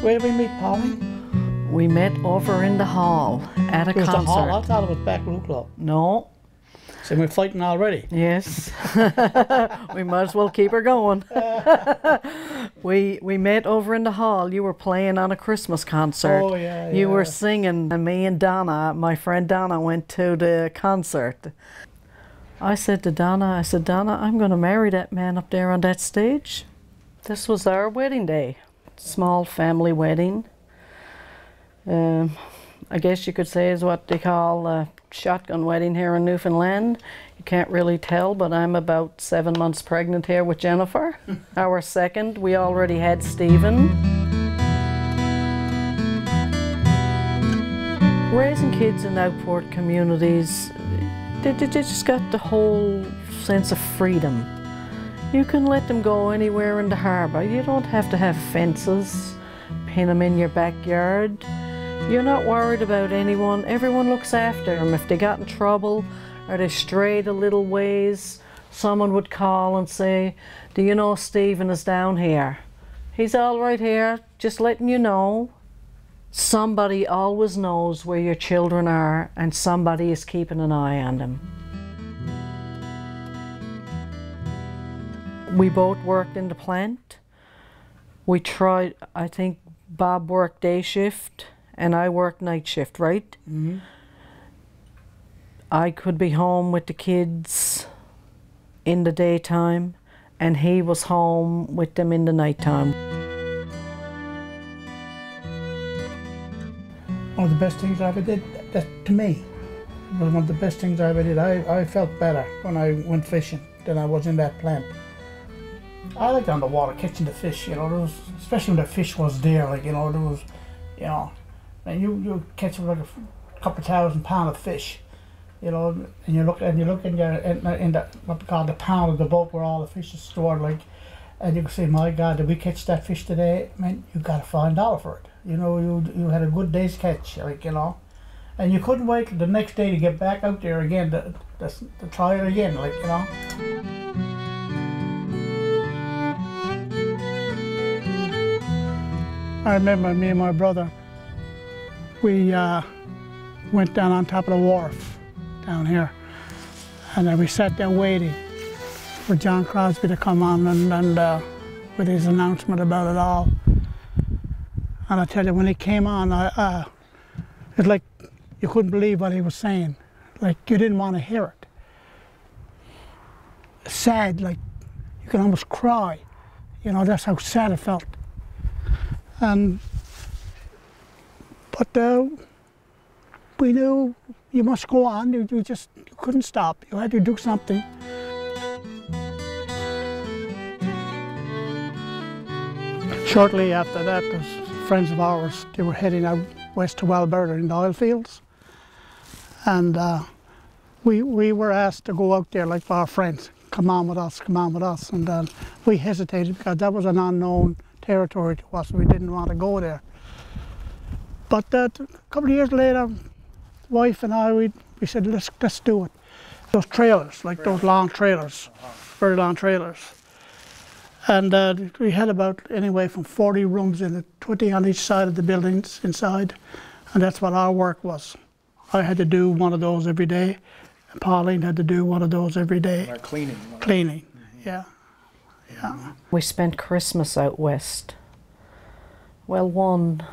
Where did we meet, Pauline? We met over in the hall at a It was concert. the hall. I thought it was back room club. No. So we're fighting already. Yes. We might as well keep her going. We met over in the hall. You were playing on a Christmas concert. Oh, yeah, You yeah. were singing, and me and Donna, my friend Donna, went to the concert. I said to Donna, Donna, I'm going to marry that man up there on that stage. This was our wedding day. Small family wedding. I guess you could say is what they call a shotgun wedding here in Newfoundland. You can't really tell, but I'm about 7 months pregnant here with Jennifer. Our second, we already had Stephen. Raising kids in outport communities, they just got the whole sense of freedom. You can let them go anywhere in the harbour. You don't have to have fences, pin them in your backyard. You're not worried about anyone. Everyone looks after them. If they got in trouble or they strayed a little ways, someone would call and say, do you know Stephen is down here? He's all right here, just letting you know. Somebody always knows where your children are, and somebody is keeping an eye on them. We both worked in the plant. We tried, I think Bob worked day shift and I worked night shift, right? Mm-hmm. I could be home with the kids in the daytime and he was home with them in the nighttime. One of the best things I ever did, that to me, was one of the best things I ever did. I felt better when I went fishing than I was in that plant. I liked on the water, catching the fish, you know, there was, especially when the fish was there, like, you know, there was, you know, and you catch like a couple of 1,000 pounds of fish, you know, and you look in the, what they call the pound of the boat where all the fish is stored, like, and you can say, my God, did we catch that fish today? Man, you got to $5 for it. You know, you had a good day's catch, like, you know, and you couldn't wait till the next day to get back out there again to try it again, like, you know. I remember me and my brother, we went down on top of the wharf down here, and then we sat there waiting for John Crosby to come on and with his announcement about it all. And I tell you, when he came on, it's like you couldn't believe what he was saying. Like you didn't want to hear it. Sad, like you could almost cry. You know, that's how sad it felt. But we knew you must go on. You couldn't stop. You had to do something. Shortly after that, there's friends of ours. They were heading out west to Alberta in the oil fields, and we were asked to go out there like our friends. Come on with us, come on with us, and we hesitated because that was an unknown territory to us. We didn't want to go there. But a couple of years later, wife and I, we said, let's do it. Those trailers, like those long trailers, very long trailers. And we had about anyway from 40 rooms in it, 20 on each side of the buildings inside. And that's what our work was. I had to do one of those every day. And Pauline had to do one of those every day. Like cleaning. Cleaning, yeah. Yeah. We spent Christmas out west. Well, one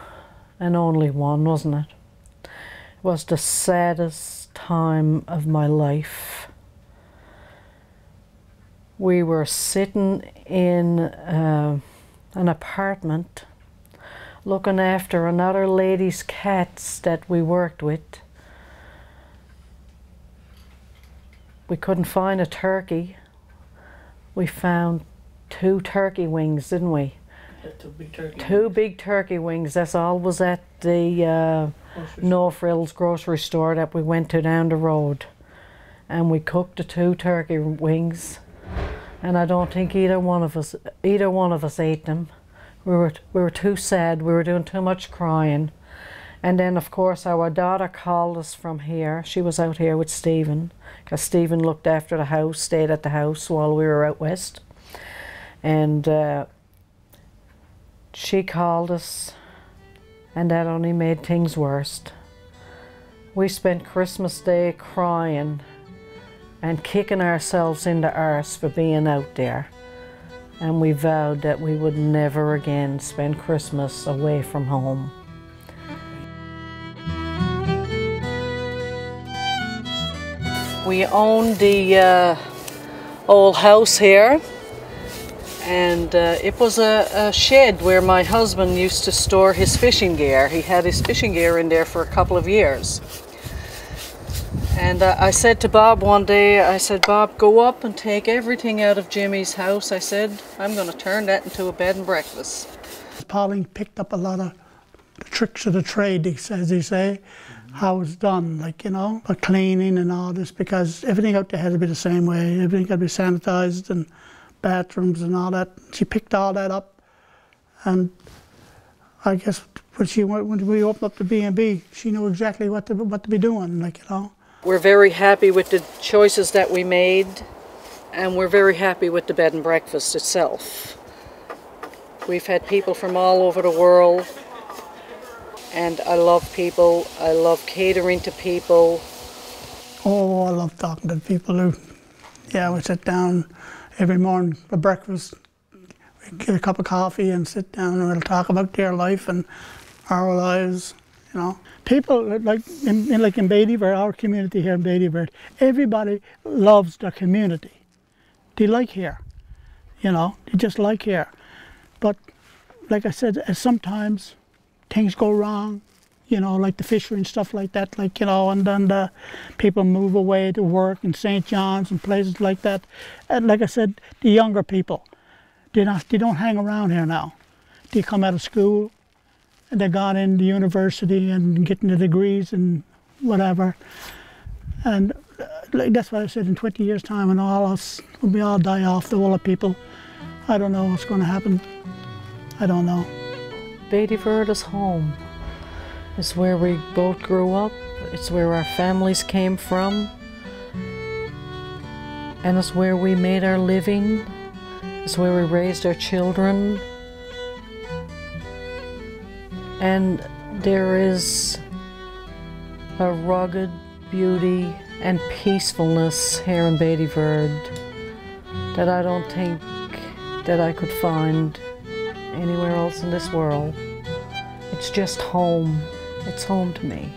and only one, wasn't it? It was the saddest time of my life. We were sitting in an apartment looking after another lady's cats that we worked with. We couldn't find a turkey. We found 2 turkey wings, didn't we? 2 big turkey Two wings. big turkey wings. That's all was at the No Frills grocery store that we went to down the road. And we cooked the 2 turkey wings. And I don't think either one of us ate them. We were too sad. We were doing too much crying. And then, of course, our daughter called us from here. She was out here with Stephen, because Stephen looked after the house, stayed at the house while we were out west. And she called us and that only made things worse. We spent Christmas Day crying and kicking ourselves in the arse for being out there, and we vowed that we would never again spend Christmas away from home. We own the old house here, and it was a shed where my husband used to store his fishing gear. He had his fishing gear in there for a couple of years. And I said to Bob one day, I said, Bob, go up and take everything out of Jimmy's house. I said, I'm going to turn that into a bed and breakfast. Pauline picked up a lot of the tricks of the trade, as they say, how it's done, like, you know, the cleaning and all this, because everything out there had to be the same way. Everything had to be sanitized, and bathrooms and all that. She picked all that up, and I guess when we opened up the B&B, she knew exactly what to be doing, like, you know. We're very happy with the choices that we made, and we're very happy with the bed and breakfast itself. We've had people from all over the world, and I love people. I love catering to people. Oh, I love talking to people. Yeah, we sit down every morning for breakfast, we get a cup of coffee and sit down and we'll talk about their life and our lives, you know. People, like in Beattyville, our community here in Beattyville, everybody loves their community. They like here, you know, they just like here. But like I said, sometimes things go wrong, you know, like the fishery and stuff like that, like, you know, and then the people move away to work in St. John's and places like that. And like I said, the younger people, they don't hang around here now. They come out of school, and they've gone into university and getting the degrees and whatever. And like that's what I said, in 20 years' time, and all us, we all die off, the older people. I don't know what's going to happen. I don't know. Beattyville is home. It's where we both grew up. It's where our families came from. And it's where we made our living. It's where we raised our children. And there is a rugged beauty and peacefulness here in Beattyville that I don't think that I could find anywhere else in this world. It's just home. It's home to me.